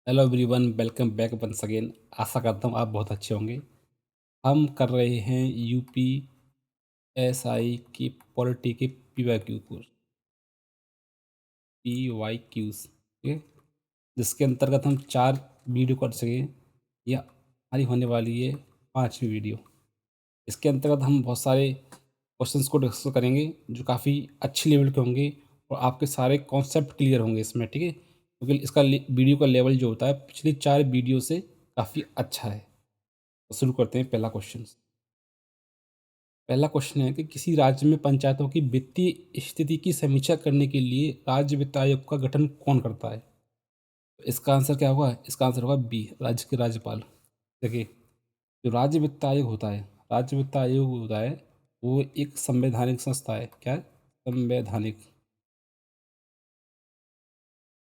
Hello everyone, welcome back once again. आशा करता हूँ आप बहुत अच्छे होंगे। हम कर रहे हैं यूपी एसआई की पॉलिटी के पीवाईक्यू कोर्स, पीवाईक्यूज, ठीक है, जिसके अंतर्गत हम 4 वीडियो कर सकें। या हमारी होने वाली है 5वीं वीडियो। इसके अंतर्गत हम बहुत सारे क्वेश्चंस को डिस्कस करेंगे जो काफ़ी अच्छे लेवल के होंगे और आपके सारे कॉन्सेप्ट क्लियर होंगे इसमें, ठीक है, क्योंकि इसका वीडियो का लेवल जो होता है पिछली 4 वीडियो से काफ़ी अच्छा है। तो शुरू करते हैं पहला क्वेश्चन। पहला क्वेश्चन है कि किसी राज्य में पंचायतों की वित्तीय स्थिति की समीक्षा करने के लिए राज्य वित्त आयोग का गठन कौन करता है? तो इसका आंसर क्या होगा? इसका आंसर होगा बी, राज्य के राज्यपाल। देखिए, जो राज्य वित्त आयोग होता है, राज्य वित्त आयोग होता है, वो एक संवैधानिक संस्था है। क्या है? संवैधानिक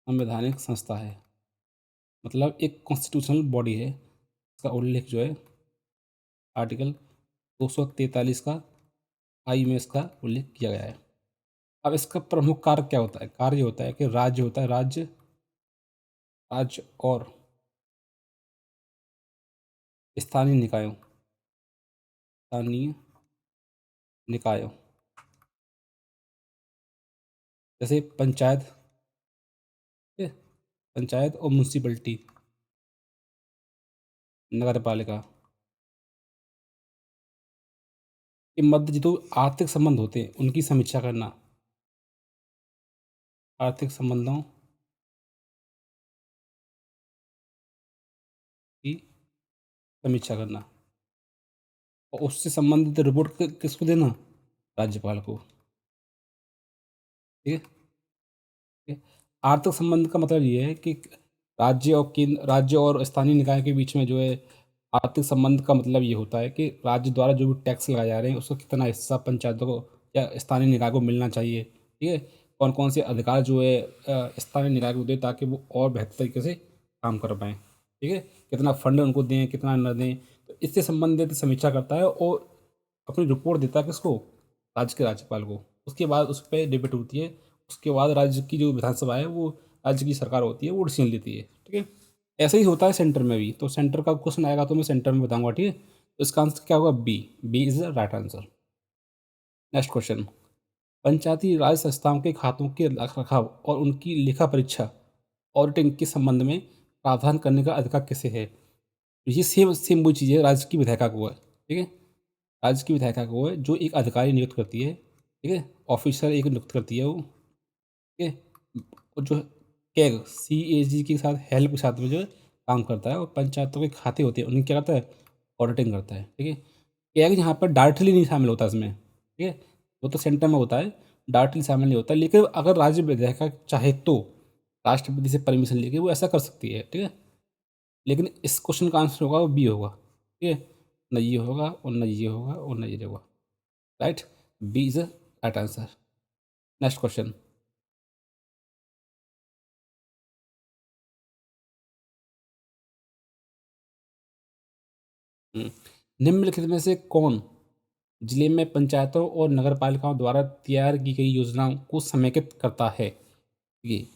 संवैधानिक संस्था है, मतलब एक कॉन्स्टिट्यूशनल बॉडी है। इसका उल्लेख जो है आर्टिकल 243 का आई में इसका उल्लेख किया गया है। अब इसका प्रमुख कार्य क्या होता है? कार्य होता है कि राज्य होता है, राज्य राज्य और स्थानीय निकायों, स्थानीय निकायों जैसे पंचायत, ठीक है, पंचायत और म्यूनसिपलिटी, नगर पालिका के मध्य जो आर्थिक संबंध होते हैं उनकी समीक्षा करना, आर्थिक संबंधों की समीक्षा करना और उससे संबंधित रिपोर्ट किसको देना? राज्यपाल को। ठीक है, ठीक है। आर्थिक संबंध का मतलब ये है कि राज्य और स्थानीय निकाय के बीच में जो है आर्थिक संबंध का मतलब ये होता है कि राज्य द्वारा जो भी टैक्स लगाए जा रहे हैं उसका कितना हिस्सा पंचायतों को या स्थानीय निकाय को मिलना चाहिए। ठीक है, कौन कौन से अधिकार जो है स्थानीय निकाय को दें ताकि वो और बेहतर तरीके से काम कर पाएँ। ठीक है, कितना फंड उनको दें, कितना न दें, तो इससे संबंधित समीक्षा करता है और अपनी रिपोर्ट देता है किसको? राज्य के राज्यपाल को। उसके बाद उस पर डिबेट होती है। उसके बाद राज्य की जो विधानसभा है, वो राज्य की सरकार होती है, वो डिसीजन लेती है। ठीक है, ऐसे ही होता है सेंटर में भी। तो सेंटर का क्वेश्चन आएगा तो मैं सेंटर में बताऊंगा। ठीक है, तो इसका आंसर क्या होगा? B, B is the right answer. Next question, Panchayati Raj संस्थाओं के खातों के रखरखाव और उनकी लेखा परीक्षा, ऑडिटिंग के संबंध में प्रावधान करने का अधिकार किसे है? ये सेम सेम वो चीज़ है, राज्य की विधायिका को है। ठीक है, राज्य की विधायिका को है जो एक अधिकारी नियुक्त करती है। ठीक है, ऑफिसर एक नियुक्त करती है वो। ठीक है, और जो कैग CAG के साथ हेल्प के साथ में जो है काम करता है और पंचायतों के खाते होते हैं उनकी क्या करता है? ऑडिटिंग करता है। ठीक है, कैग यहाँ पर डायरेक्टली नहीं शामिल होता इसमें। ठीक है, वो तो सेंटर में होता है, डायरेक्टली शामिल नहीं होता, लेकिन अगर राज्य विधायिका चाहे तो राष्ट्रपति से परमिशन लेके वो ऐसा कर सकती है। ठीक है, लेकिन इस क्वेश्चन का आंसर होगा वो बी होगा। ठीक है, न ये होगा और न ये होगा और न ये होगा। Right, B is right answer. Next question, निम्नलिखित में से कौन जिले में पंचायतों और नगरपालिकाओं द्वारा तैयार की गई योजनाओं को समेकित करता है? ये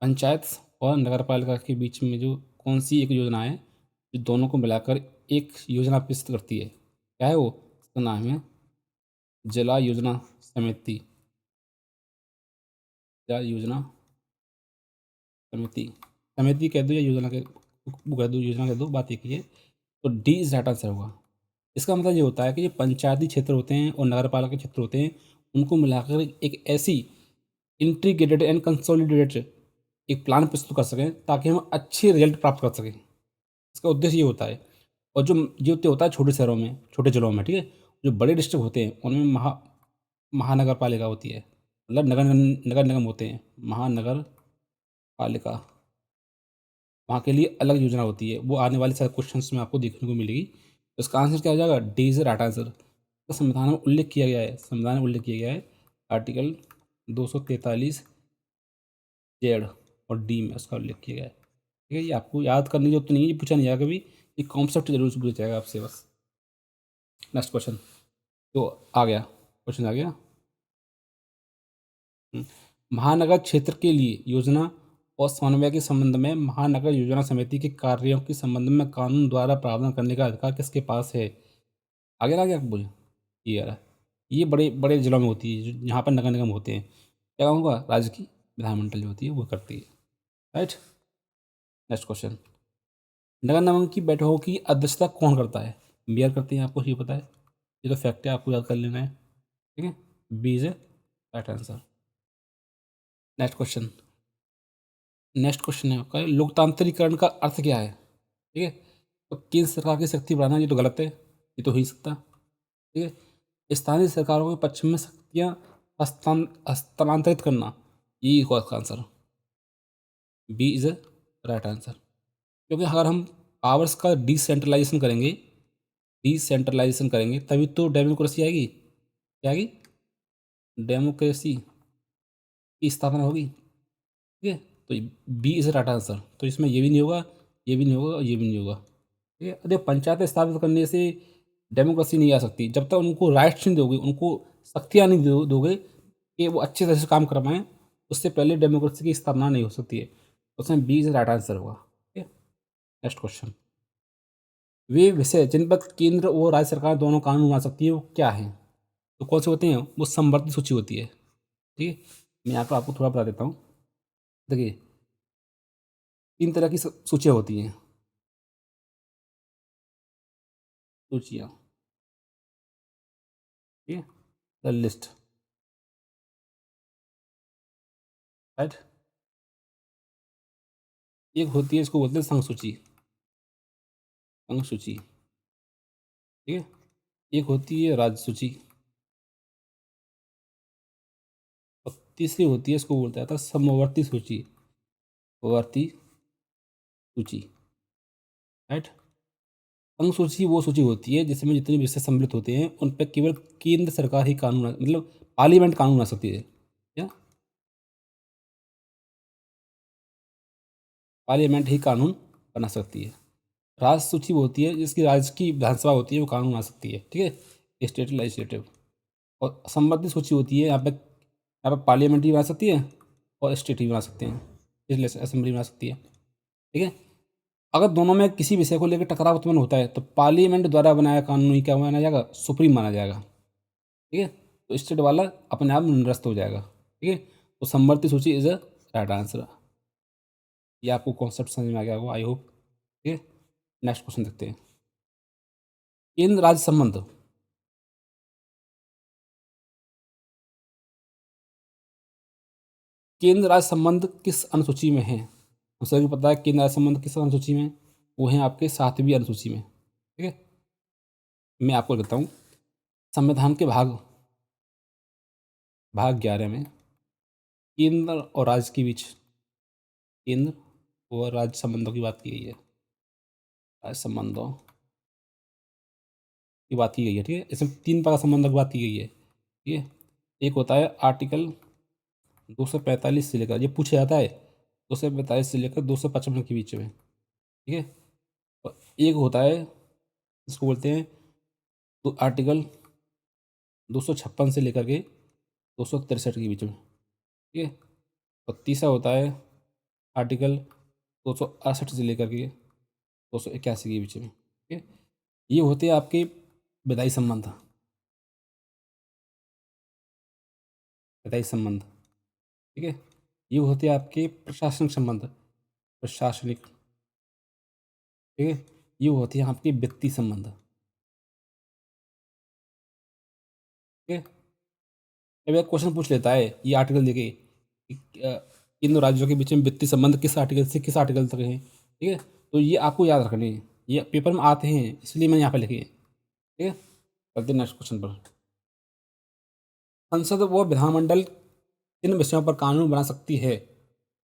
पंचायत और नगरपालिका के बीच में जो कौन सी एक योजना है जो दोनों को मिलाकर एक योजना प्रस्तुत करती है? क्या है वो? उसका नाम है जला योजना समिति। जल योजना समिति, समिति कह दो या योजना के वो कह दो, योजना कह दो, बात एक ही है। तो डी इज राइट आंसर होगा। इसका मतलब ये होता है कि ये पंचायती क्षेत्र होते हैं और नगरपालिका के क्षेत्र होते हैं, उनको मिलाकर एक ऐसी इंटीग्रेटेड एंड कंसोलिडेटेड एक प्लान प्रस्तुत कर सकें ताकि हम अच्छे रिजल्ट प्राप्त कर सकें। इसका उद्देश्य ये होता है। और जो ये तो होता है छोटे शहरों में, छोटे जिलों में। ठीक है, जो बड़े डिस्ट्रिक्ट होते हैं उनमें महानगर पालिका होती है, मतलब नगर नगर निगम होते हैं, महानगर पालिका, वहाँ के लिए अलग योजना होती है। वो आने वाले सारे क्वेश्चंस में आपको देखने को मिलेगी। तो इसका आंसर क्या हो जाएगा? D is right answer. तो संविधान में उल्लेख किया गया है, संविधान में उल्लेख किया गया है आर्टिकल 243 जेड और डी में उसका उल्लेख किया गया है। ठीक है, ये आपको याद करने की जरूरत नहीं है, ये पूछा नहीं जाएगा कभी। ये कॉन्सेप्ट जरूर से पूछा जाएगा आपसे बस। नेक्स्ट क्वेश्चन, तो आ गया, क्वेश्चन आ गया। महानगर क्षेत्र के लिए योजना और समन्वय के संबंध में महानगर योजना समिति के कार्यों के संबंध में कानून द्वारा प्रावधान करने का अधिकार किसके पास है? आगे ना, क्या बोले ये यार, ये बड़े बड़े जिलों में होती है, जहाँ पर नगर निगम होते हैं। क्या होगा? राज्य की विधानमंडल जो होती है वो करती है। राइट। नेक्स्ट क्वेश्चन, नगर निगम की बैठकों की अध्यक्षता कौन करता है? मेयर करते हैं, आपको ये पता है, ये तो फैक्ट है, आपको याद कर लेना है। ठीक है, B is a right answer. Next question, next question है आपका, लोकतांत्रिकरण का अर्थ क्या है? ठीक है, तो केंद्र सरकार की शक्ति बढ़ाना, ये तो गलत है, ये तो हो ही सकता। ठीक है, स्थानीय सरकारों के पक्ष में शक्तियाँ हस्तांतरित करना, ये होगा इसका answer. B is a right answer. क्योंकि अगर हम पावर्स का डिसेंट्रलाइजेशन करेंगे तभी तो डेमोक्रेसी आएगी। क्या आएगी? डेमोक्रेसी की स्थापना होगी। ठीक है, तो बी इज राइट आंसर। तो इसमें ये भी नहीं होगा, ये भी नहीं होगा और ये भी नहीं होगा। ठीक है, अरे पंचायतें स्थापित करने से डेमोक्रेसी नहीं आ सकती जब तक उनको राइट्स नहीं दोगे, उनको शक्तियाँ नहीं दोगे कि वो अच्छे तरह से काम कर पाएँ, उससे पहले डेमोक्रेसी की स्थापना नहीं हो सकती है। तो उसमें बी इज राइट आंसर होगा। ठीक है, नेक्स्ट क्वेश्चन, वे विषय जिन पर केंद्र और राज्य सरकार दोनों कानून बना सकती है वो क्या है? तो कौन से होते हैं? वो समवर्ती सूची होती है। ठीक है, मैं यहाँ पर आपको थोड़ा बता देता हूँ। देखिए, 3 तरह की सूचियाँ होती हैं, सूचियाँ। ठीक है, द लिस्ट, राइट। एक होती है, इसको बोलते हैं संघ सूची, संघ सूची। ठीक है, एक होती है राज्य सूची, और तीसरी होती है, इसको बोलता था समवर्ती सूची, वर्ती सूची। राइट। संघ सूची वो सूची होती है जिसमें जितने विषय सम्मिलित होते हैं उन पर केवल केंद्र सरकार ही कानून मतलब पार्लियामेंट कानून बना सकती है। क्या? पार्लियामेंट ही कानून बना सकती है। राज्य सूची वो होती है जिसकी राज्य की विधानसभा होती है वो कानून बना सकती है। ठीक है, स्टेट लेजिस्लेटिव। और संबंधित सूची होती है, यहाँ पे पार्लियामेंट भी बना सकती है और स्टेट भी बना सकते हैं, असेंबली बना सकती है। ठीक है, अगर दोनों में किसी विषय को लेकर टकराव उत्पन्न होता है तो पार्लियामेंट द्वारा बनाया कानून ही क्या माना जाएगा? सुप्रीम माना जाएगा। ठीक है, तो स्टेट वाला अपने आप निरस्त हो जाएगा। ठीक है, तो समवर्ती सूची इज अ राइट आंसर। ये आपको कॉन्सेप्ट समझ में आ गया होगा, आई होप। ठीक है, नेक्स्ट क्वेश्चन देखते हैं, केंद्र राज्य संबंध। केंद्र राज्य संबंध किस अनुसूची में है? हम सभी को पता है केंद्र राज्य संबंध किस अनुसूची में? वो है आपके 7वीं अनुसूची में। ठीक है, मैं आपको बताता हूँ, संविधान के भाग 11 में केंद्र और राज्य के बीच, केंद्र और राज्य संबंधों की बात की गई है, राज्य संबंधों की बात की गई है। ठीक है, इसमें 3 प्रकार संबंधों की बात की गई है। ठीक है, एक होता है आर्टिकल 245 से लेकर, ये पूछा जाता है, 245 से लेकर 255 के बीच में। ठीक है, और एक होता है, इसको बोलते हैं तो आर्टिकल 256 से लेकर के 263 के बीच में। ठीक है, और तीसरा होता है आर्टिकल 268 से लेकर के 281 के बीच में। ठीक है, ये होते हैं आपके विधायी संबंध, विधायी संबंध। ठीक है, ये होते हैं आपके प्रशासनिक संबंध, प्रशासनिक। ठीक है, ये होते हैं आपके वित्तीय संबंध। ठीक है, अब एक क्वेश्चन पूछ लेता है ये आर्टिकल देके कि, इन दो राज्यों के बीच में वित्तीय संबंध किस आर्टिकल से किस आर्टिकल तक है। ठीक है, तो ये आपको याद रखने हैं, ये पेपर में आते हैं इसलिए मैंने यहाँ पे लिखे हैं। ठीक है, चलते नेक्स्ट क्वेश्चन पर, संसद व विधानमंडल किन विषयों पर कानून बना सकती है,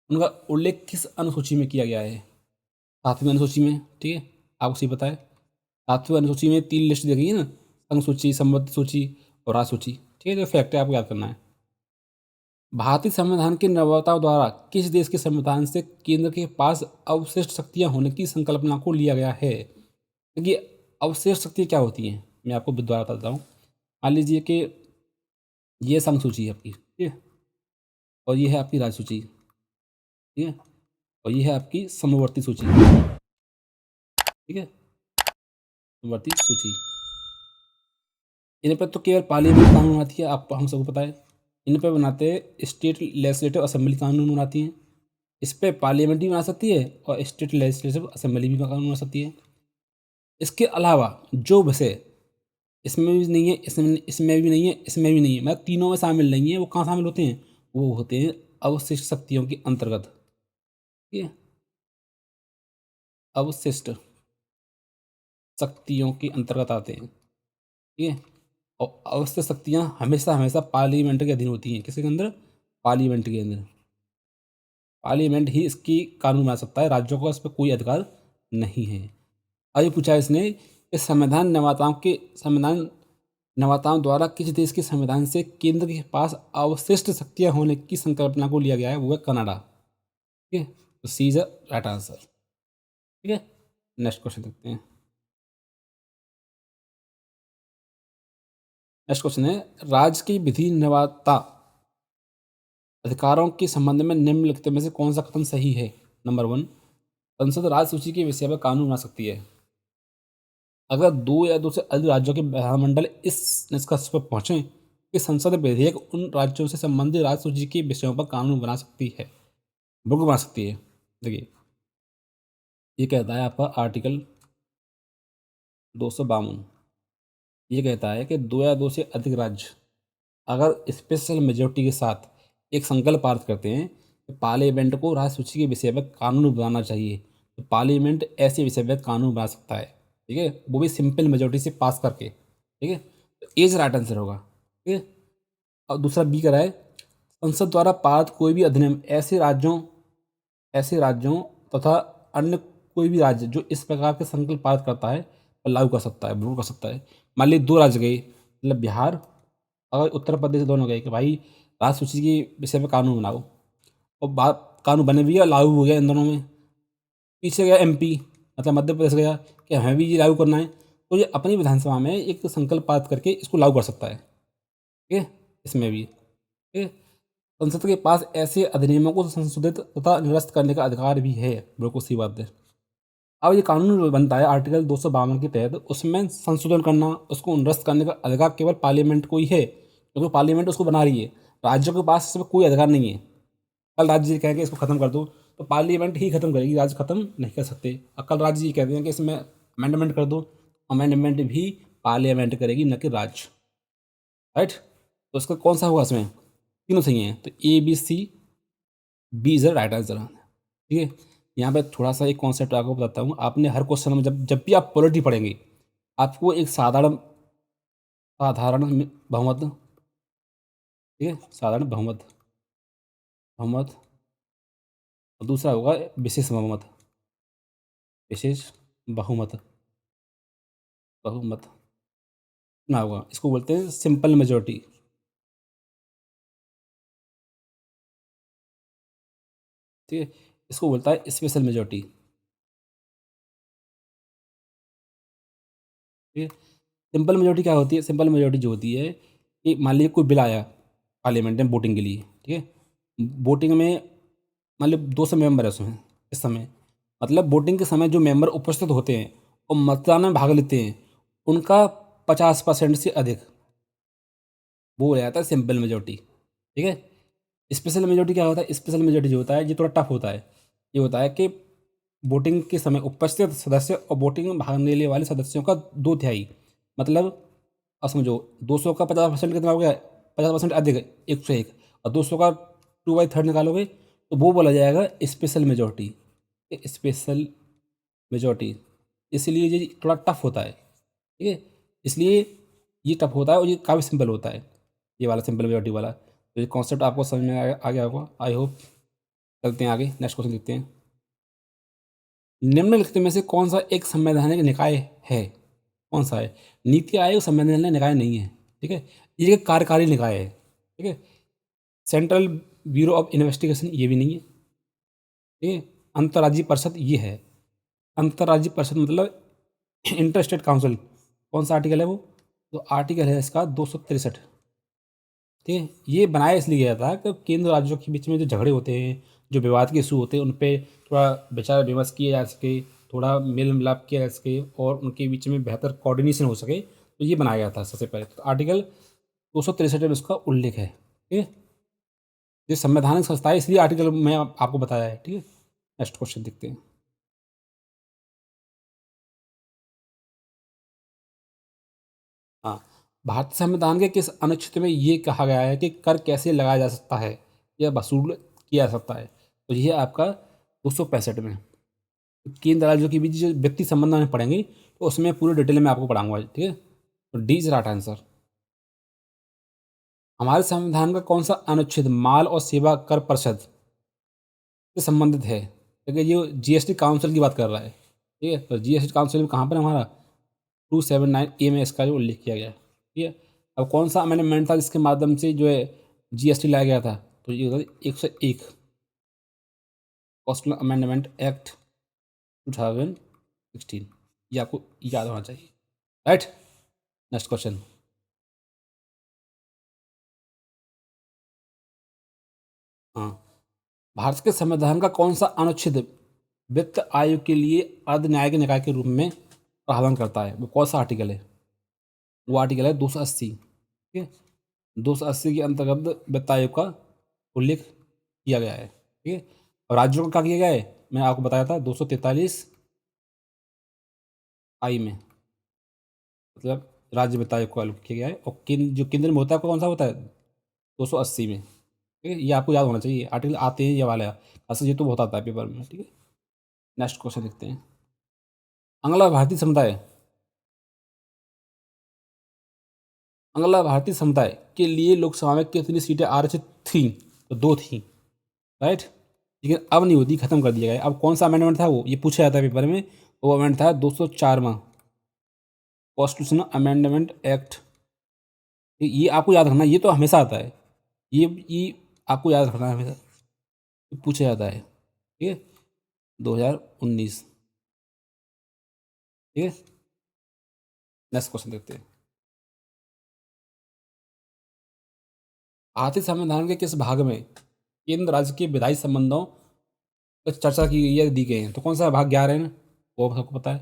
उनका उल्लेख किस अनुसूची में किया गया है? 7वीं अनुसूची में। ठीक है, आपको सही पता है, 7वीं अनुसूची में 3 लिस्ट दी गई है ना, संघ सूची, संबद्ध सूची और राज्य सूची। ठीक है, जो फैक्ट है आपको याद करना है। भारतीय संविधान के निर्माताओं द्वारा किस देश के संविधान से केंद्र के पास अवशिष्ट शक्तियां होने की संकल्पना को लिया गया है? क्योंकि अवशिष्ट शक्तियाँ क्या होती हैं, मैं आपको दोबारा बताता हूँ। मान लीजिए कि ये संघ सूची है आपकी, ठीक है, और ये है आपकी राज्य सूची। ठीक है, और ये है आपकी समवर्ती सूची। ठीक है, समवर्ती सूची। इन पे तो केवल पार्लियामेंट कानून बनाती है, आप हम सबको पता है। इन पे बनाते हैं स्टेट लेजिस्लेटिव असेंबली कानून बनाती है। इस पे पार्लियामेंट भी बना सकती है और स्टेट लेजिस्लेटिव असेंबली भी कानून बना सकती है। इसके अलावा जो विषय इसमें भी नहीं है, इसमें भी नहीं है, इसमें भी नहीं है, मतलब तीनों में शामिल नहीं है, वो कहाँ शामिल होते हैं? वो होते हैं अवशिष्ट शक्तियों के अंतर्गत। ठीक है, अवशिष्ट शक्तियों के अंतर्गत आते हैं। ठीक है, और अवशिष्ट शक्तियाँ हमेशा हमेशा पार्लियामेंट के अधीन होती हैं। किसके अंदर? पार्लियामेंट के अंदर। पार्लियामेंट ही इसकी कानून बना सकता है, राज्यों को इस पर कोई अधिकार नहीं है। आगे पूछा इसने कि संविधान निर्माताओं द्वारा किस देश के संविधान से केंद्र के पास अवशिष्ट शक्तियां होने की संकल्पना को लिया गया है? वो है कनाडा। ठीक है, तो सी इज राइट आंसर। ठीक है, नेक्स्ट क्वेश्चन देखते हैं। नेक्स्ट क्वेश्चन है, राज्य की विधि निर्माता अधिकारों के संबंध में निम्नलिखित में से कौन सा कथन सही है? नंबर 1, संसद राज्य सूची के विषय पर कानून बना सकती है अगर 2 या 2 से अधिक राज्यों के विधानमंडल इस निष्कर्ष पर पहुंचे कि संसद विधेयक उन राज्यों से संबंधित राज्य सूची के विषयों पर कानून बना सकती है, बिल्कुल बना सकती है। देखिए, ये कहता है आपका आर्टिकल 252, ये कहता है कि 2 या 2 से अधिक राज्य अगर स्पेशल मेजोरिटी के साथ एक संकल्प पारित करते हैं कि पार्लियामेंट को राज्य सूची के विषय पर कानून बनाना चाहिए, तो पार्लियामेंट ऐसे विषय पर कानून बना सकता है। ठीक है, वो भी सिंपल मेजोरिटी से पास करके। ठीक है, तो एज राइट आंसर होगा। ठीक है, और दूसरा बी करा है, संसद द्वारा पारित कोई भी अधिनियम ऐसे राज्यों तथा अन्य कोई भी राज्य जो इस प्रकार के संकल्प पारित करता है और लागू कर सकता है, बिल्कुल कर सकता है। मान ली 2 राज्य गए, मतलब बिहार और उत्तर प्रदेश दोनों गए कि भाई राज्य सूची के विषय में कानून बनाओ, और बात कानून बने भी और लागू हो गया इन दोनों में। पीछे गया एमपी, मतलब मध्य प्रदेश गया कि हमें भी ये लागू करना है, तो ये अपनी विधानसभा में एक संकल्प पारित करके इसको लागू कर सकता है। ठीक है, इसमें भी। ठीक है, संसद के पास ऐसे अधिनियमों को संशोधित तथा निरस्त करने का अधिकार भी है, बिल्कुल सी बात है। अब ये कानून बनता है आर्टिकल 252 के तहत, उसमें संशोधन करना, उसको निरस्त करने का अधिकार केवल पार्लियामेंट को ही है, क्योंकि पार्लियामेंट उसको बना रही है। राज्यों के पास इसमें कोई अधिकार नहीं है। कल राज्य जी कहेंगे इसको खत्म कर दो, तो पार्लियामेंट ही खत्म करेगी, राज्य खत्म नहीं कर सकते। और कल राज्य जी कहते हैं कि इसमें अमेंडमेंट कर दो, अमेंडमेंट भी पार्लियामेंट करेगी, न कि राज्य। राइट, तो इसका कौन सा होगा? इसमें तीनों सही हैं, तो A B C B is the right answer. ठीक है, यहाँ पे थोड़ा सा एक कॉन्सेप्ट आपको बताता हूँ। आपने हर क्वेश्चन में जब जब भी आप पॉलिटी पढ़ेंगे, आपको एक साधारण साधारण बहुमत, ठीक है, साधारण बहुमत बहुमत और दूसरा होगा विशेष बहुमत, विशेष बहुमत बहुमत ना होगा, इसको बोलते हैं सिंपल मेजोरिटी। ठीक है, इसको बोलता है स्पेशल मेजोरिटी। ठीक है, सिंपल मेजोरिटी क्या होती है? सिंपल मेजोरिटी जो होती है कि मान लीजिए कोई बिल आया पार्लियामेंट में वोटिंग के लिए। ठीक है, वोटिंग में मान लो 200 मेंबर है उसमें इस समय, मतलब वोटिंग के समय जो मेंबर उपस्थित होते हैं और मतदान में भाग लेते हैं, उनका 50% से अधिक, वो हो जाता है सिंपल मेजोरिटी। ठीक है, स्पेशल मेजोरिटी क्या होता है? स्पेशल मेजोरिटी जो होता है ये थोड़ा टफ होता है। ये होता है कि वोटिंग के समय उपस्थित सदस्य और वोटिंग में भाग लेने वाले सदस्यों का 2/3, मतलब अब समझो 200 का 50% कितना हो गया? 50% अधिक, 101, और 200 का 2/3 निकालोगे तो वो बोला जाएगा स्पेशल मेजोरिटी। स्पेशल मेजोरिटी, इसलिए ये थोड़ा टफ होता है। ठीक है, इसलिए ये टफ होता है और ये काफ़ी सिंपल होता है, ये वाला सिंपल मेजोरिटी वाला। तो ये कॉन्सेप्ट आपको समझ में आ गया होगा, आई होप। चलते हैं आगे, नेक्स्ट क्वेश्चन देखते हैं। निम्नलिखित में से कौन सा एक संवैधानिक निकाय है? कौन सा है? नीति आयोग संवैधानिक निकाय नहीं है। ठीक है, ये एक कार्यकारी निकाय है। ठीक है, सेंट्रल ब्यूरो ऑफ इन्वेस्टिगेशन ये भी नहीं है। ठीक है, अंतर्राज्यीय परिषद ये है। अंतर्राज्यीय परिषद मतलब इंटर स्टेट काउंसिल। कौन सा आर्टिकल है वो? तो आर्टिकल है इसका 263। ठीक है, ये बनाया इसलिए गया था कि केंद्र राज्यों के बीच में जो झगड़े होते हैं, जो विवाद के इशू होते हैं उन पे थोड़ा विचार विमर्श किया जा सके, थोड़ा मेल मिलाप किया जा सके और उनके बीच में बेहतर कोऑर्डिनेशन हो सके, तो ये बनाया गया था सबसे पहले। तो आर्टिकल 263 में इसका उल्लेख है, ठीक है। ये संवैधानिक संस्था है, इसलिए आर्टिकल मैं आपको बताया है, ठीक है। नेक्स्ट क्वेश्चन देखते हैं। हाँ, भारतीय संविधान के किस अनुच्छेद में ये कहा गया है कि कर कैसे लगाया जा सकता है या वसूल किया जा सकता है? तो ये है आपका 265 में। केंद्र राज्यों के बीच जो व्यक्ति संबंध में पढ़ेंगे तो उसमें पूरे डिटेल में आपको पढ़ाऊंगा, ठीक है। तो डी इज राइट आंसर। हमारे संविधान का कौन सा अनुच्छेद माल और सेवा कर परिषद से संबंधित है? देखिए ये जीएसटी काउंसिल की बात कर रहा है, ठीक है। तो जीएसटी काउंसिल में कहाँ पर है हमारा 279A में इसका जो उल्लेख किया गया है, ठीक है। अब कौन सा अमेंडमेंट था जिसके माध्यम से जो है जीएसटी लाया गया था? तो ये होता है 101 कॉस्टल अमेंडमेंट एक्ट 2016। ये आपको याद होना चाहिए, राइट। Next question. हाँ, भारत के संविधान का कौन सा अनुच्छेद वित्त आयोग के लिए अर्ध न्यायिक निकाय के रूप में प्रावधान करता है? वो कौन सा आर्टिकल है? वो आर्टिकल है 280, ठीक है। 280 के अंतर्गत वित्त आयोग का उल्लेख किया गया है, ठीक है। और राज्यों का क्या किया गया है? मैंने आपको बताया था 243 आई में, मतलब राज्य वित्त आयोग का उल्लेख किया गया है। और जो केंद्र में होता है कौन सा होता है? 280 में, ठीक है। ये आपको याद होना चाहिए, आर्टिकल आते हैं ये वाला, असल ये तो बहुत आता है पेपर में, ठीक है। नेक्स्ट क्वेश्चन देखते हैं। अंगला भारतीय समुदाय अंगला भारतीय समुदाय के लिए लोकसभा में कितनी सीटें आरक्षित थीं? तो 2 थीं, राइट। लेकिन अब नहीं होती, खत्म कर दिया गया। अब कौन सा अमेंडमेंट था? वो ये पूछा जाता है पेपर में। वो अमेंडमेंट था 204वां कॉन्स्टिट्यूशनल अमेंडमेंट एक्ट। ये आपको याद रखना, ये तो हमेशा आता है। ये आपको याद रखना है हमेशा, ये पूछा जाता है, ठीक है। 2019, ठीक है। नेक्स्ट क्वेश्चन देखते हैं। भारतीय संविधान के किस भाग में केंद्र राज्य के विधायी संबंधों पर चर्चा की गई है, दी गई है? तो कौन सा भाग 11 है ना, वो सबको पता है।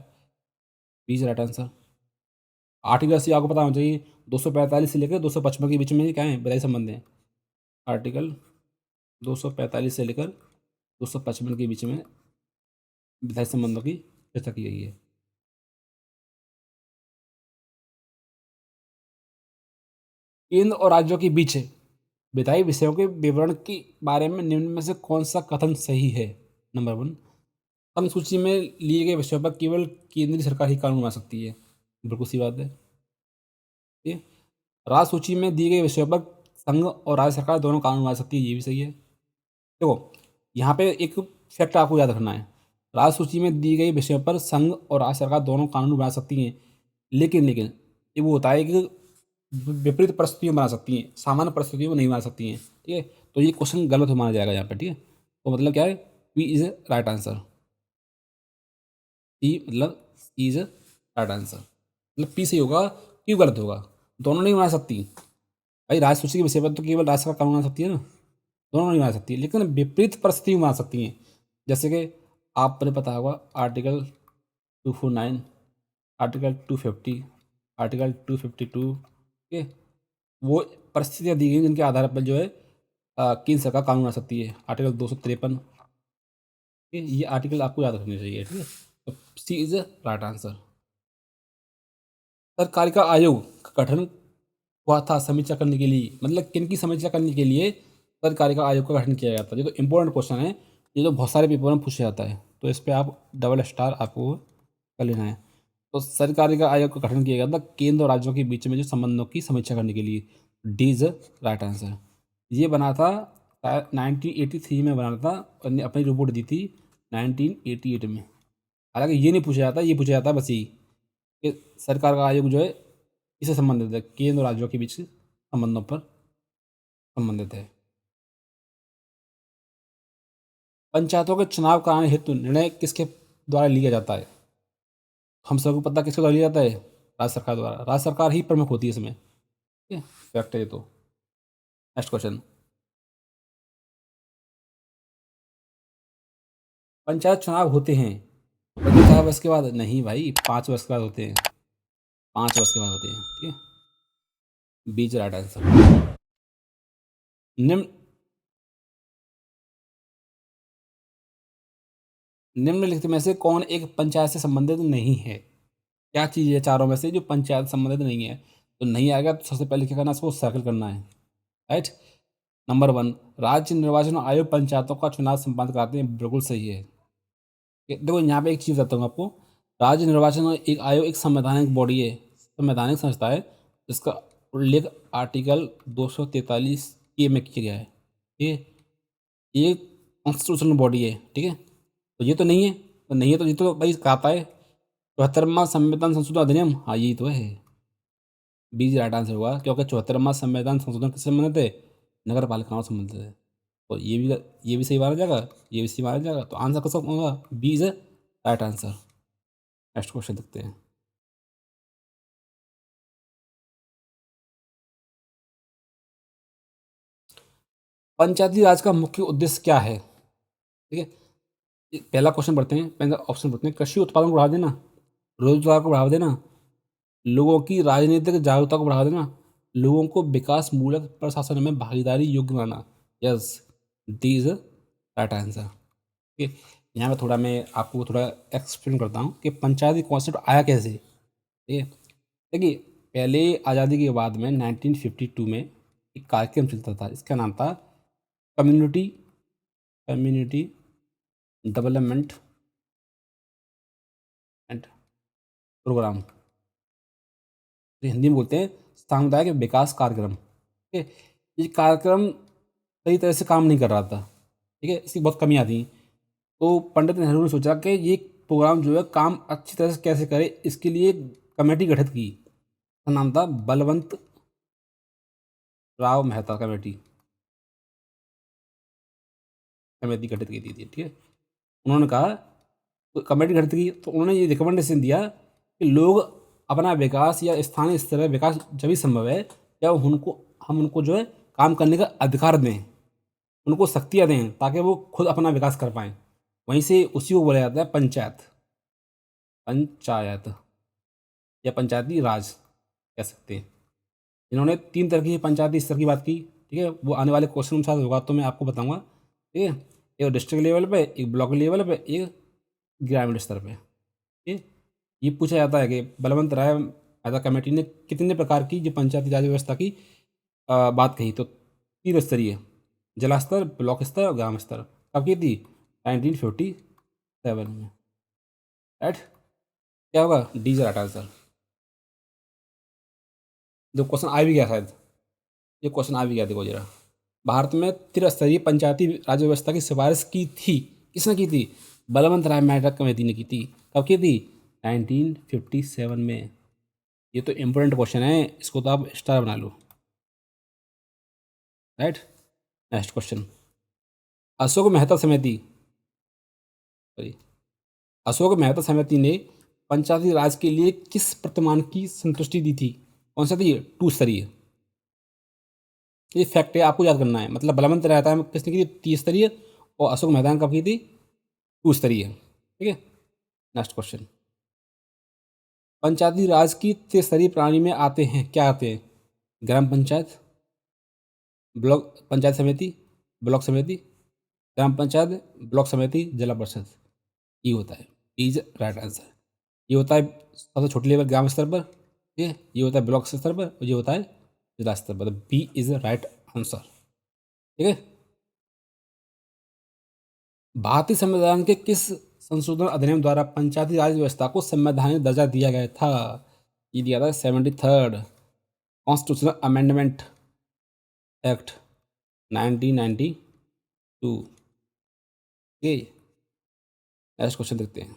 Please right answer. आर्टिकल से आपको पता होना चाहिए, 245 से लेकर 255 के बीच में क्या है? विधायी संबंध है। आर्टिकल 245 से लेकर 255 के बीच में विधायी संबंधों की चर्चा की गई है। केंद्र और राज्यों के बीच विधायी विषयों के विवरण के बारे में निम्न में से कौन सा कथन सही है? नंबर 1, संघ सूची में लिए गए विषयों पर केवल केंद्रीय सरकार ही कानून बना सकती है। बिल्कुल सी बात है। ठीक है। राज्य सूची में दिए गए विषयों पर संघ और राज्य सरकार दोनों कानून बना सकती है, ये भी सही है। देखो, यहाँ पे एक फैक्ट आपको याद रखना है। राज्य सूची में दी गई विषयों पर संघ और राज्य सरकार दोनों कानून बना सकती हैं, लेकिन ये वो होता है कि विपरीत परिस्थितियों में बना सकती हैं, सामान्य परिस्थितियों में नहीं बना सकती हैं, ठीक है। तो ये क्वेश्चन गलत माना जाएगा यहाँ पे, ठीक है। तो मतलब क्या है? P is right answer. P मतलब इज राइट आंसर, मतलब पी सही होगा, क्यों गलत होगा? दोनों नहीं बना सकती भाई, राज्य सूची के विषय पर तो केवल राज्य सरकार कानून बना सकती है ना, दोनों नहीं बना सकती, लेकिन विपरीत परिस्थिति में बना सकती हैं। जैसे कि आपने पता होगा आर्टिकल 249, आर्टिकल 250, आर्टिकल 252, ठीक है। वो परिस्थितियाँ दी गई जिनके आधार पर जो है केंद्र सरकार कानून बना सकती है। आर्टिकल 253, ठीक है। ये आर्टिकल आपको याद रखने चाहिए, ठीक है। तो सी इज राइट आंसर। सरकारिता आयोग का गठन हुआ था समीक्षा करने के लिए, मतलब किन की समीक्षा करने के लिए सरकारिता आयोग का गठन किया गया था? ये तो इंपॉर्टेंट क्वेश्चन है, ये तो बहुत सारे पेपर में पूछा जाता है, तो इस पर आप डबल स्टार आपको कर लेना है। तो सरकारिता आयोग का गठन किया गया था केंद्र और राज्यों के बीच में जो संबंधों की समीक्षा करने के लिए। D is right answer. ये बना था 1983 में बना था, और ने अपनी रिपोर्ट दी थी 1988 में। हालांकि ये नहीं पूछा जाता, ये पूछा जाता है बस यही कि सरकार का आयोग जो है इससे संबंधित है, केंद्र और राज्यों के बीच संबंधों पर संबंधित है। पंचायतों के चुनाव कराने हेतु निर्णय किसके द्वारा लिया जाता है? हम सबको पता किसके द्वारा लिया जाता है? राज्य सरकार द्वारा। राज्य सरकार ही प्रमुख होती है इसमें, ठीक है। फैक्ट है ये तो। Next question. पंचायत चुनाव होते हैं 4 वर्ष के बाद नहीं भाई, 5 वर्ष के बाद होते हैं, 5 वर्ष के बाद होते हैं, ठीक है। बीच राइट आंसर। निम्न निम्नलिखित में से कौन एक पंचायत से संबंधित नहीं है? क्या चीज़ है चारों में से जो पंचायत से संबंधित नहीं है? तो नहीं आएगा तो सबसे पहले क्या करना है, इसको सर्कल करना है, राइट। नंबर 1, राज्य निर्वाचन आयोग पंचायतों का चुनाव संपन्न कराते हैं, बिल्कुल सही है। देखो यहाँ पे एक चीज़ बताता हूँ आपको। राज्य निर्वाचन एक आयोग एक संवैधानिक बॉडी है, संवैधानिक संस्था है, जिसका उल्लेख आर्टिकल 243 ए में किया गया है, ठीक है। ये कॉन्स्टिट्यूशनल बॉडी है, ठीक है। तो ये तो नहीं है, तो नहीं है तो ये तो भाई कहता है 74वां संविधान संशोधन अधिनियम, हाँ यही तो है। बीज राइट आंसर हुआ, क्योंकि 74वां संविधान संशोधन किससे संबंधित है? नगर पालिकाओं से संबंधित है। तो ये भी सही माना जाएगा, ये भी सही माना जाएगा, तो आंसर कौन होगा? B is right answer. Next question देखते हैं। पंचायती राज का मुख्य उद्देश्य क्या है? ठीक है, पहला क्वेश्चन पढ़ते हैं, पहला ऑप्शन पढ़ते हैं। कृषि उत्पादन को बढ़ावा देना, रोजगार को बढ़ावा देना, लोगों की राजनीतिक जागरूकता को बढ़ावा देना, लोगों को विकास मूलक प्रशासन में भागीदारी योग्य बनाना। Yes, D is right answer. ठीक है, यहाँ पे थोड़ा मैं आपको थोड़ा एक्सप्लेन करता हूँ कि पंचायती कॉन्सेप्ट आया कैसे। ठीक है, देखिए पहले आज़ादी के बाद में 1952 में एक कार्यक्रम चलता था, इसका नाम था community community development and program, तो हिंदी में बोलते हैं सामुदायिक विकास कार्यक्रम। ठीक है, ये कार्यक्रम सही तरह से काम नहीं कर रहा था, ठीक है, इसकी बहुत कमियां थी। तो पंडित नेहरू ने सोचा कि ये प्रोग्राम जो है काम अच्छी तरह से कैसे करे, इसके लिए कमेटी गठित की। उसका नाम था बलवंत राव मेहता कमेटी, कमेटी गठित की थी, ठीक है। उन्होंने कहा, तो कमेटी गठित की तो उन्होंने ये रिकमेंडेशन दिया कि लोग अपना विकास या स्थानीय स्तर पर विकास जब भी संभव है जब हम उनको जो है काम करने का अधिकार दें, उनको शक्तियाँ दें ताकि वो खुद अपना विकास कर पाएँ। वहीं से उसी को बोला जाता है पंचायत, पंचायत या पंचायती राज कह सकते हैं। इन्होंने 3 तरह की पंचायती स्तर की बात की, ठीक है, वो आने वाले क्वेश्चन के साथ होगा तो मैं आपको बताऊँगा, ठीक है। एक डिस्ट्रिक्ट लेवल पे, एक ब्लॉक लेवल पे, एक ग्रामीण स्तर पे, ठीक है। ये पूछा जाता है कि बलवंत राय मेहता कमेटी ने कितने प्रकार की जो पंचायती राज व्यवस्था की बात कही, तो 3 स्तरीय, जिला स्तर, ब्लॉक स्तर और ग्राम स्तर। कब की थी? 1957 में, राइट। क्या होगा? D is right answer. जो क्वेश्चन आ भी गया शायद, ये क्वेश्चन आ भी गया, देखो जरा। भारत में त्रिस्तरीय पंचायती राज व्यवस्था की सिफारिश की थी, किसने की थी? बलवंत राय मेहता कमेटी ने की थी। कब की थी? 1957 में। ये तो इम्पोर्टेंट क्वेश्चन है, इसको तो आप स्टार बना लो, right. Next question. Ashok Mehta समिति, सॉरी, अशोक मेहता समिति ने पंचायती राज के लिए किस प्रतिमान की संतुष्टि दी थी? कौन सा थी? 2 स्तरीय। ये फैक्ट है, आपको याद करना है। मतलब बलवंत रहता है किसने की थी? 3 स्तरीय, और अशोक मेहता ने कब की थी? 2 स्तरीय, ठीक है। Next question. पंचायती राज की त्रिस्तरीय प्रणाली में आते हैं, क्या आते हैं? ग्राम पंचायत, ब्लॉक पंचायत समिति, ब्लॉक समिति, ग्राम पंचायत, ब्लॉक समिति, जिला परिषद। ये होता है, इज राइट आंसर। ये होता है सबसे छोटे लेवल ग्राम स्तर पर, ठीक है, ये होता है ब्लॉक स्तर पर, और ये होता है जिला स्तर पर। बी इज राइट आंसर, ठीक है। भारतीय संविधान के किस संशोधन अधिनियम द्वारा पंचायती राज व्यवस्था को संवैधानिक दर्जा दिया गया था? ये दिया था 73rd कॉन्स्टिट्यूशनल अमेंडमेंट एक्ट 1992। ये नेक्स्ट क्वेश्चन देखते हैं।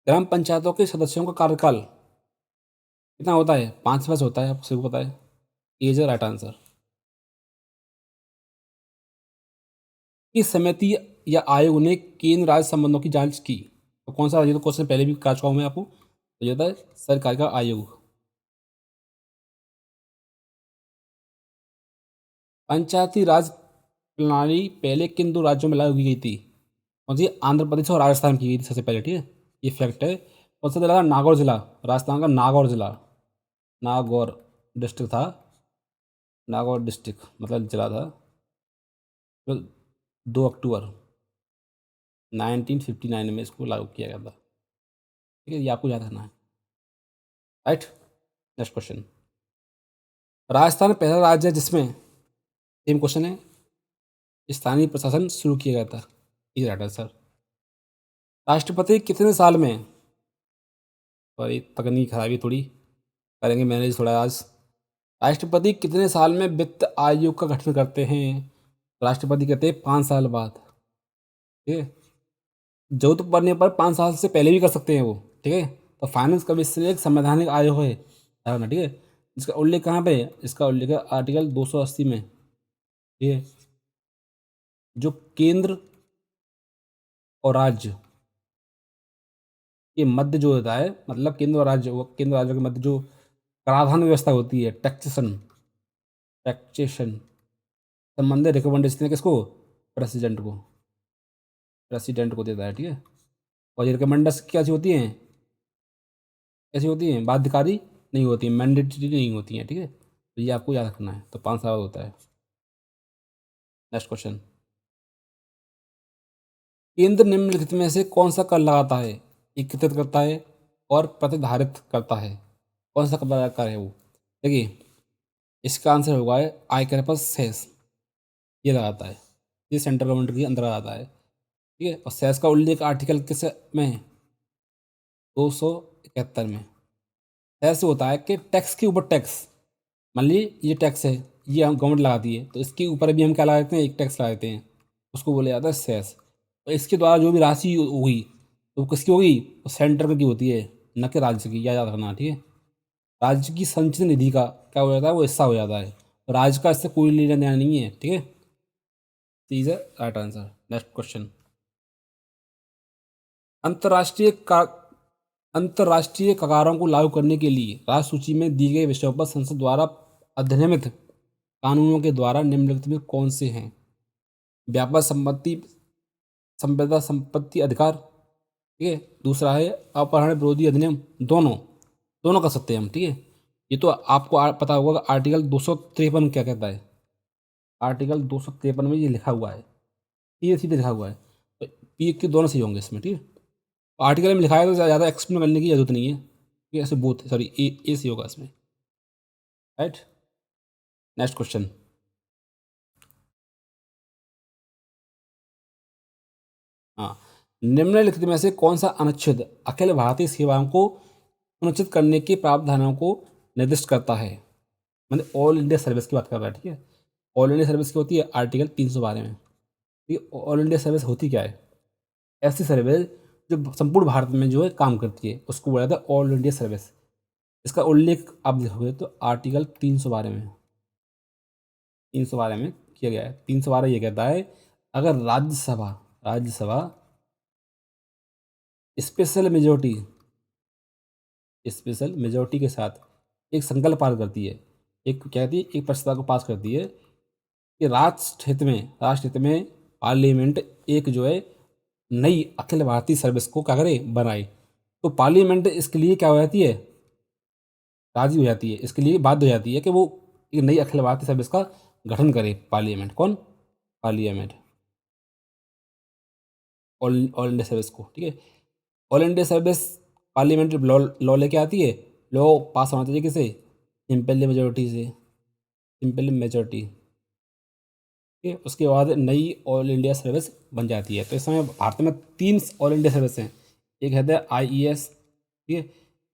ग्राम पंचायतों के सदस्यों का कार्यकाल कितना होता है? 5 वर्ष होता है, आपको सभी को पता है। Is right answer. किस समिति या आयोग ने केंद्र राज्य संबंधों की जांच की? तो कौन सा? ये तो क्वेश्चन पहले भी कर चुका हूँ मैं आपको, तो ये होता है सरकार का आयोग। पंचायती राज प्रणाली पहले किन दो राज्यों में लागू की गई थी? कौन सी? आंध्र प्रदेश और राजस्थान की गई थी सबसे पहले, ठीक है, ये फैक्ट है। कौन सा जिला था? नागौर जिला, राजस्थान का नागौर जिला, नागौर डिस्ट्रिक्ट था, नागौर डिस्ट्रिक्ट मतलब जिला था। तो 2 अक्टूबर 1959 में इसको लागू किया गया था, ठीक है, ये आपको याद रखना है, राइट। Next question. राजस्थान पहला राज्य है जिसमें, सेम क्वेश्चन है, स्थानीय प्रशासन शुरू किया गया था, ये राइट आंसर। राष्ट्रपति कितने साल में, सॉरी तकनीक खराबी थोड़ी, करेंगे मैनेज थोड़ा आज। राष्ट्रपति कितने साल में वित्त आयोग का गठन करते हैं? राष्ट्रपति कहते हैं 5 साल बाद, ठीक है, जरूरत पड़ने पर 5 साल से पहले भी कर सकते हैं वो, ठीक है। तो फाइनेंस कमीशन एक संवैधानिक आयोग है, ध्यान रखना, ठीक है। इसका उल्लेख कहाँ पे है? इसका उल्लेख है आर्टिकल 280 में, ठीक है। जो केंद्र और राज्य के मध्य जो होता है, मतलब केंद्र और राज्य, वो केंद्र और राज्य के मध्य जो कराधान व्यवस्था होती है, टैक्सेशन, टैक्सेशन संबंधित रिकमेंडेशन किसको? प्रेसिडेंट को, प्रेसिडेंट को देता है, ठीक है। और ये रिकमेंडेशन कैसी होती हैं? कैसी होती हैं? बाध्यकारी नहीं होती हैं, मैंडेटरी नहीं होती हैं, ठीक है। तो ये आपको याद रखना है। तो 5 साल होता है। Next question. केंद्र निम्नलिखित में से कौन सा कर लगाता है, एकत्रित करता है और प्रतिधारित करता है? कौन सा कर है वो? देखिए, इसका आंसर होगा आयकर पर सेस, ये लगाता है, ये सेंट्रल गवर्नमेंट के अंदर आता है, ठीक है। और सेस का उल्लेख आर्टिकल किस में है? 271 में। सेस होता है कि टैक्स के ऊपर टैक्स, मान लीजिए ये टैक्स है, ये हम गवर्नमेंट लगाती है, तो इसके ऊपर भी हम क्या लगाते हैं? एक टैक्स लगाते हैं, उसको बोला जाता है सेस। और इसके द्वारा जो भी राशि हुई तो वो किसकी होगी? वो सेंटर की होती है, न कि राज्य की, याद रखना, ठीक है। राज्य की संचित निधि का क्या हो जाता है? वो हिस्सा हो जाता है। राज्य का इससे कोई लेना देना नहीं है, ठीक है। Is right answer. Next question. अंतर्राष्ट्रीय का अंतर्राष्ट्रीय कगारों को लागू करने के लिए राज्य सूची में दी गई विषयों पर संसद द्वारा अधिनियमित कानूनों के द्वारा निम्नलिखित में कौन से हैं? व्यापार संपत्ति संपदा संपत्ति अधिकार, ठीक है। दूसरा है अपहरण विरोधी अधिनियम, दोनों दोनों कर सकते हैं हम, ठीक है। ये तो आपको पता होगा कि आर्टिकल 253 क्या कहता है। आर्टिकल 253 में ये लिखा हुआ है, सीधे सीधे लिखा हुआ है, तो पी के दोनों सही होंगे इसमें, ठीक है। आर्टिकल में लिखा है तो ज़्यादा एक्सप्लेन करने की जरूरत नहीं है, ठीक है। ऐसे बोथ, सॉरी ए सही होगा इसमें, राइट। Next question. हाँ, निम्नलिखित में से कौन सा अनुच्छेद अखिल भारतीय सेवाओं को सुनिश्चित करने के प्रावधानों को निर्दिष्ट करता है? मतलब ऑल इंडिया सर्विस की बात कर रहा है, ठीक है। ऑल इंडिया सर्विस की होती है आर्टिकल 312 में। ये ऑल इंडिया सर्विस होती क्या है? ऐसी सर्विस जो संपूर्ण भारत में जो है काम करती है, उसको बोला जाता है ऑल इंडिया सर्विस। इसका उल्लेख आप देखोगे तो आर्टिकल 312 में, 312 में किया गया है। 312 ये कहता है, अगर Rajya Sabha Rajya Sabha special majority special majority के साथ एक संकल्प पास करती है, एक क्या कहती है, एक प्रस्ताव को पास करती है कि राष्ट्रहित में पार्लियामेंट एक जो है नई अखिल भारतीय सर्विस को क्या करे? बनाए। तो पार्लियामेंट इसके लिए क्या हो जाती है? राजी हो जाती है, इसके लिए बाध्य हो जाती है कि वो एक नई अखिल भारतीय सर्विस का गठन करे। पार्लियामेंट कौन? Parliament, all all India service को, ठीक है। All India service parliamentary law law लेके आती है। लॉ पास होना चाहिए किसे? सिंपल मेजोरिटी से, सिंपल मेजोरिटी, ठीक है। उसके बाद नई ऑल इंडिया सर्विस बन जाती है। तो इस समय भारत में 3 ऑल इंडिया सर्विस हैं। एक है IES, ठीक है,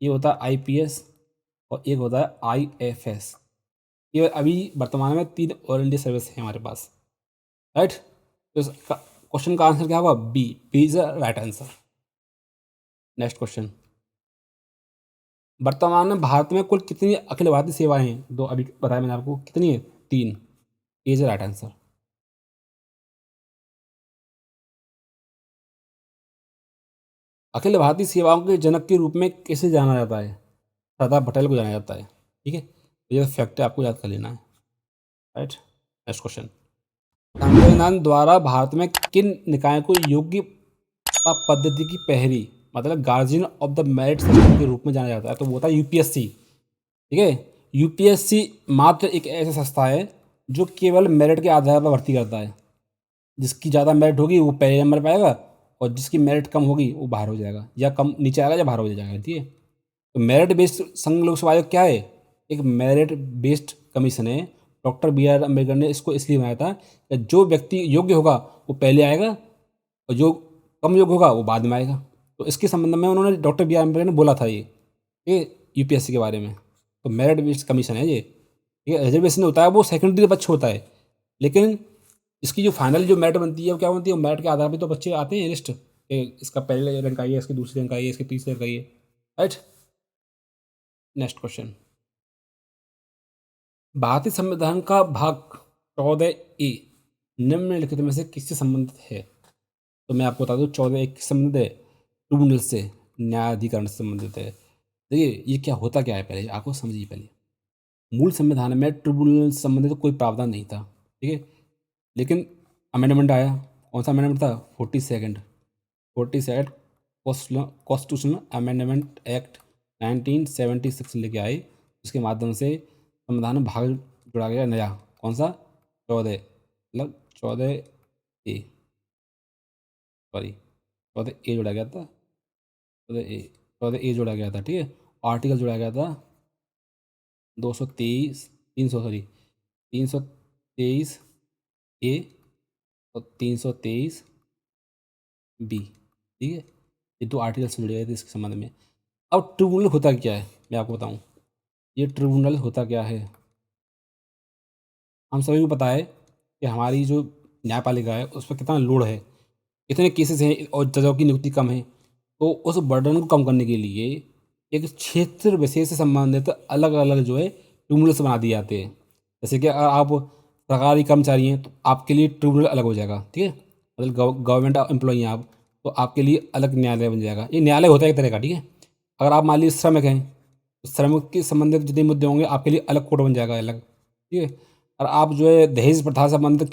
ये होता है IPS, और एक होता है IFS। ये अभी वर्तमान में 3 ऑल इंडिया सर्विस हैं हमारे पास, राइट। तो इस क्वेश्चन का आंसर क्या होगा? B is the right answer. Next question. वर्तमान में भारत में कुल कितनी अखिल भारतीय सेवाएं हैं? दो अभी बताया मैंने आपको, कितनी है? 3। Is the right answer. अखिल भारतीय सेवाओं के जनक के रूप में किसे जाना जाता है? सरदार पटेल को जाना जाता है, ठीक है। तो ये फैक्ट है, आपको याद कर लेना है, राइट। नेक्स्ट क्वेश्चन, संविधान द्वारा भारत में किन निकायों को योग्य पद्धति की पहली मतलब guardian of the merit system के रूप में जाना जाता है? तो वो होता है यूपीएससी। ठीक है, यूपीएससी मात्र एक ऐसा संस्था है जो केवल मेरिट के आधार पर भर्ती करता है। जिसकी ज़्यादा मेरिट होगी वो पहले नंबर पे आएगा, और जिसकी मेरिट कम होगी वो बाहर हो जाएगा, या कम नीचे आएगा या बाहर हो जाएगा। ठीक है, तो मेरिट बेस्ड संघ लोक सेवा आयोग क्या है? एक मेरिट बेस्ड कमीशन है। डॉक्टर बी आर अम्बेडकर ने इसको इसलिए बनाया था कि जो व्यक्ति योग्य होगा वो पहले आएगा, और जो कम योग्य होगा वो बाद में आएगा। तो इसके संबंध में उन्होंने डॉक्टर बी आर अम्बेडकर ने बोला था ये यूपीएससी के बारे में। तो मेरिट बेस्ड कमीशन है ये। ठीक है, रिजर्वेशन होता है वो सेकेंडरी बच्चे होता है, लेकिन इसकी जो फाइनल जो मेरिट बनती है वो क्या बनती है? मेरिट के आधार पे तो बच्चे आते हैं लिस्ट, इसका पहले रैंक आई है, इसकी दूसरी रैंक आई है, इसकी तीसरी रैंक आई है। राइट, नेक्स्ट क्वेश्चन, भारतीय संविधान का भाग 14A निम्नलिखित में से किससे संबंधित है? तो मैं आपको बता दूं 14A किससे संबंधित है? ट्रिब्यूनल से, न्यायाधिकरण से संबंधित है। देखिए ये क्या होता क्या है, पहले आपको समझिए। पहले मूल संविधान में ट्रिब्यूनल से संबंधित कोई प्रावधान नहीं था। ठीक है, लेकिन अमेंडमेंट आया। कौन सा अमेंडमेंट था? 42nd कॉन्स्टिट्यूशनल अमेंडमेंट एक्ट 1976 लेके आए, जिसके माध्यम से संविधान में भाग जोड़ा गया नया। कौन सा? 14, मतलब 14A, सॉरी 14A जोड़ा गया था। 14A जोड़ा गया था। ठीक है, आर्टिकल जोड़ा गया था 223, 300, सॉरी 323A और 323B। ठीक है, ये दो आर्टिकल से जुड़े गए थे इसके संबंध में। अब ट्रिब्यूनल होता क्या है मैं आपको बताऊं। ये ट्रिब्यूनल होता क्या है, हम सभी को पता है कि हमारी जो न्यायपालिका है उस पर कितना लोड है, इतने केसेस हैं और जजों की नियुक्ति कम है। तो उस बर्डन को कम करने के लिए एक क्षेत्र विशेष से संबंधित अलग अलग जो है ट्रिब्यूनल्स बना दिए जाते हैं। जैसे कि अगर आप सरकारी कर्मचारी हैं तो आपके लिए ट्रिब्यूनल अलग हो जाएगा। ठीक है, मतलब गवर्नमेंट एम्प्लॉई हैं आप, तो आपके लिए अलग न्यायालय बन जाएगा। ये न्यायालय होता है एक तरह का। ठीक है, अगर आप मान लीजिए श्रमिक हैं तो श्रमिक के संबंधित जितने मुद्दे होंगे आपके लिए अलग कोर्ट बन जाएगा अलग। ठीक है, और आप जो है दहेज प्रथा से संबंधित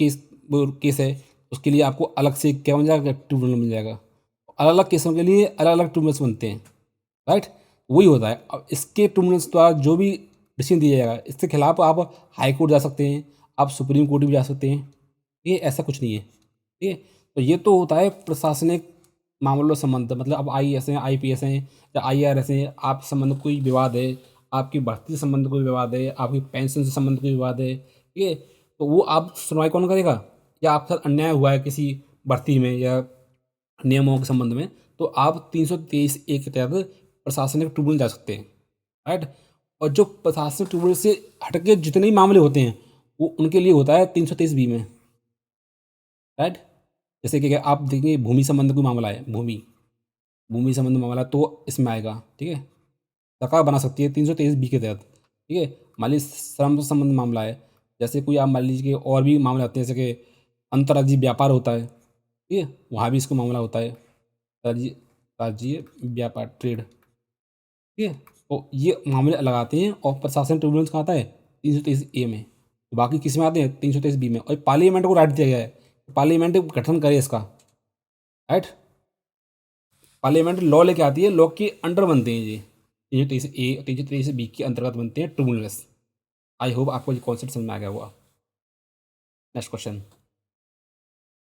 केस है, उसके लिए आपको अलग से क्या बन जाएगा? ट्रिब्यूनल बन जाएगा। अलग अलग केसों के लिए अलग अलग ट्रिब्यूनल्स बनते हैं। राइट, वही होता है। अब इसके ट्रिब्यूनल्स द्वारा जो भी डिसीजन दिया जाएगा इसके खिलाफ आप हाई कोर्ट जा सकते हैं, आप सुप्रीम कोर्ट भी जा सकते हैं। ये ऐसा कुछ नहीं है। ठीक है, तो ये तो होता है प्रशासनिक मामलों से संबंध, मतलब अब आईएएस हैं, आईपीएस हैं या आईआरएस हैं, आप संबंध कोई विवाद है, आपकी भर्ती से संबंध कोई विवाद है, आपकी पेंशन से संबंध कोई विवाद है। ठीक है, तो वो आप सुनवाई कौन करेगा? या आपके साथ अन्याय हुआ है किसी भर्ती में या नियमों के संबंध में, तो आप 323A के तहत प्रशासनिक ट्रिब्यूनल जा सकते हैं। राइट, और जो प्रशासनिक ट्रिब्यूनल से हटके जितने भी मामले होते हैं वो उनके लिए होता है 323B में। राइट, जैसे कि आप देखेंगे भूमि संबंध कोई मामला है, भूमि भूमि संबंध मामला तो इसमें आएगा। ठीक है, सरकार बना सकती है 323B के तहत। ठीक है, मान लीजिए श्रम से संबंध मामला है, जैसे कोई आप मान लीजिए कि और भी मामले आते हैं, जैसे कि अंतर्राज्यीय व्यापार होता है। ठीक है, वहाँ भी इसको मामला होता है, राज्य राज्यीय व्यापार, ट्रेड। ठीक है, तो ये मामले लगाते हैं और प्रशासन ट्रिब्यूनल्स कहाँ आता है? 323A में। बाकी किस में आते हैं? 323B में। और पार्लियामेंट को राइट दिया गया है, पार्लियामेंट गठन करे इसका। राइट, पार्लियामेंट लॉ लेके आती है, लॉ के अंडर बनते हैं ये 323A 323B के अंतर्गत बनते हैं ट्रिब्यूनल्स। आई होप आपको ये कॉन्सेप्ट समझ में आ गया होगा। नेक्स्ट क्वेश्चन,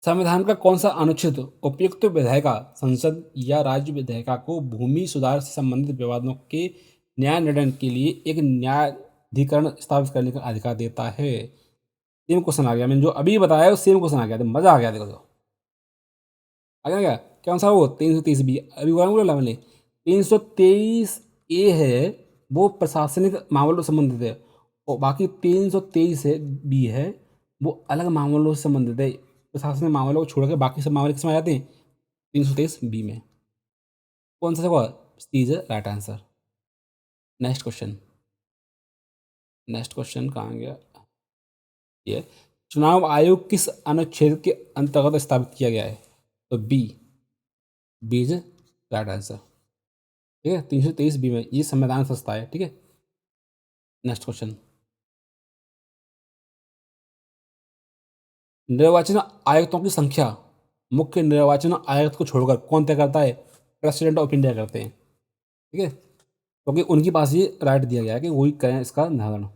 संविधान का कौन सा अनुच्छेद उपयुक्त विधायिका, संसद या राज्य विधायिका को भूमि सुधार से संबंधित विवादों के न्याय निर्णय के लिए एक न्यायाधिकरण स्थापित करने का अधिकार देता है? सेम क्वेश्चन आ गया, मैंने जो अभी बताया है वो सेम क्वेश्चन आ गया, तो मजा आ गया। देखो तो आ गया क्या? कौन सा? वो 323B अभी बोला मैंने। 323A है वो प्रशासनिक मामलों से संबंधित है, और बाकी 323B है वो अलग मामलों से संबंधित है। प्रशासनिक मामलों को छोड़ के बाकी सब मामले किसमें आ जाते हैं? 323B में। कौन सा होगा? Is right answer. Next question, next question कहाँ गया? ये चुनाव आयोग किस अनुच्छेद के अंतर्गत स्थापित किया गया है? तो बी इज राइट आंसर। ठीक है, 323B में ये संविधान संस्था है। ठीक है, नेक्स्ट क्वेश्चन, निर्वाचन आयुक्तों की संख्या मुख्य निर्वाचन आयुक्त को छोड़कर कौन तय करता है? प्रेसिडेंट ऑफ इंडिया करते हैं। ठीक है, क्योंकि उनके पास ये राइट दिया गया है कि वही करें इसका निर्धारण।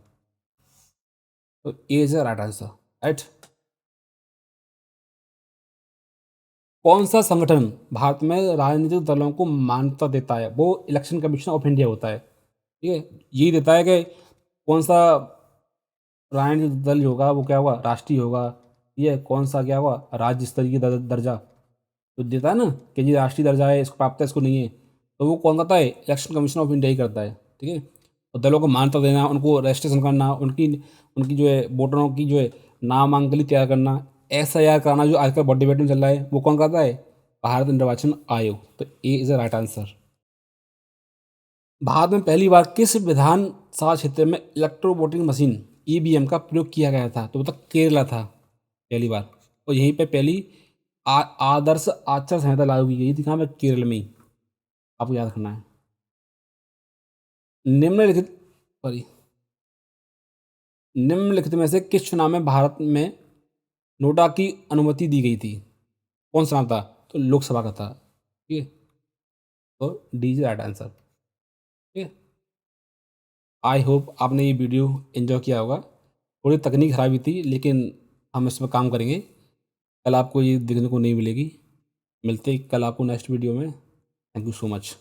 तो A is the right answer. Right. कौन सा संगठन भारत में राजनीतिक दलों को मान्यता देता है? वो इलेक्शन कमीशन ऑफ इंडिया होता है। ठीक है, यही देता है कि कौन सा राजनीतिक दल होगा वो क्या होगा, राष्ट्रीय होगा, ये कौन सा क्या होगा, राज्य स्तरीय दर्जा। तो देता है ना कि ये राष्ट्रीय दर्जा है, इसको प्राप्त है, इसको नहीं है। तो वो कौन करता है? इलेक्शन कमीशन ऑफ इंडिया ही करता है। ठीक है, और दलों को मान्यता देना, उनको रजिस्ट्रेशन करना, उनकी उनकी जो है वोटरों की जो है नामांकन तैयार करना, SIR कराना, जो आजकल बहुत डिबेट में चल रहा है, वो कौन करता है? भारत निर्वाचन आयोग। तो A is the right answer. Bharat में पहली बार किस विधानसभा क्षेत्र में इलेक्ट्रो वोटिंग मशीन EVM का प्रयोग किया गया था? तो मतलब केरला था पहली बार। और यहीं पे पहली आदर्श आचार संहिता लागू की गई थी। कहाँ पे? केरल में ही। आपको याद रखना है। निम्नलिखित सॉरी निम्नलिखित में से किस चुनाव में भारत में नोटा की अनुमति दी गई थी? कौन सा नाम था? तो लोकसभा का था। ठीक है, तो डी इज राइट आंसर। ठीक है, आई होप आपने ये वीडियो एंजॉय किया होगा। थोड़ी तकनीक खराबी थी, लेकिन हम इस पर काम करेंगे। कल आपको ये देखने को नहीं मिलेगी। मिलते हैं कल आपको नेक्स्ट वीडियो में। Thank you so much.